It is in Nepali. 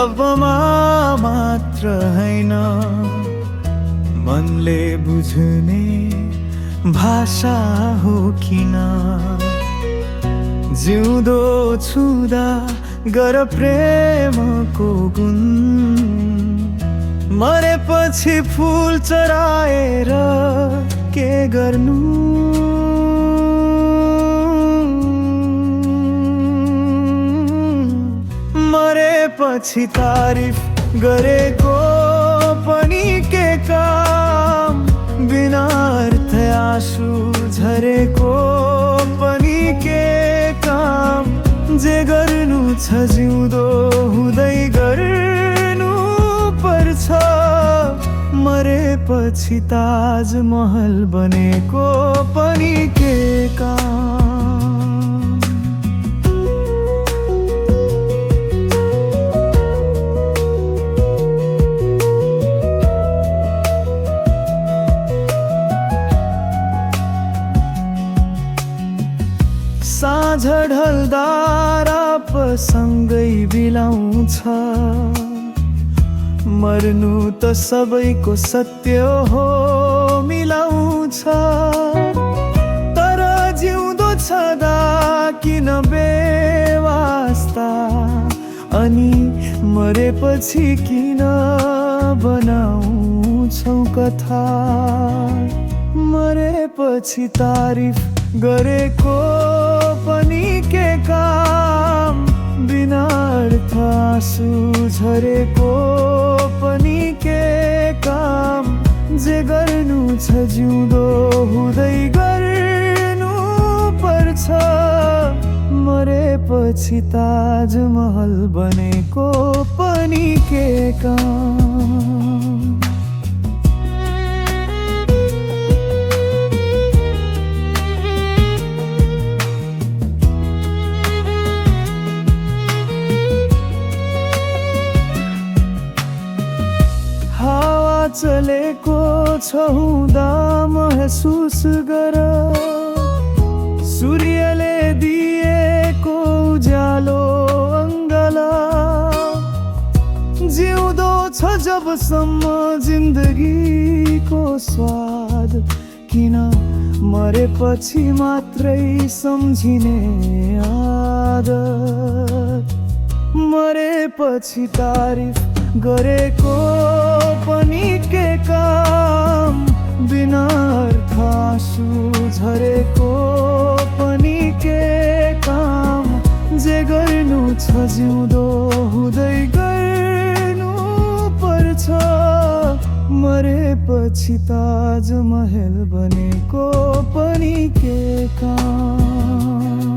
शब्दमा मात्र हैन, मनले बुझ्ने भाषा हो किन। जिउँदो छुँदा गर प्रेमको गुण, मरेपछि फुल चढाएर के गर्नु। मरेपछि तारिफ गरेको पनि के काम, बिना अर्थ आँसु झरेको पनि के काम। जे गर्नु छ जिउँदो हुँदै गर्नु पर्छ, मरेपछि ताजमहल बनेको पनि के काम। साँझ ढल्दा रापसँगै बिलाउँछ, मर्नु त सबैको सत्य हो मिलाउँछ। तर जिउँदो छँदा किन बेवास्ता, अनि मरेपछि किन बनाउँछौ कथा। मरेपछि तारिफ गरेको पनि के काम, बिना अर्थ आँसु झरेको पनि के काम। जे गर्नु छ जिउँदो हुँदै गर्नु पर्छ, मरेपछि ताजमहल बनेको पनि के काम। चलेको छ हुँदा महसुस गर, सूर्यले दिएको उज्यालो अङ्गला। जिउँदो छ जबसम्म जिन्दगीको स्वाद, किन मरेपछि मात्रै सम्झिने आदत। मरेपछि तारिफ गरेको पनि के काम, बिना अर्थ आँसु झरेको पनि के काम। जे गर्नु छ जिउँदो हुँदै गर्नु पर्छ, मरेपछि ताजमहल बनेको पनि के काम।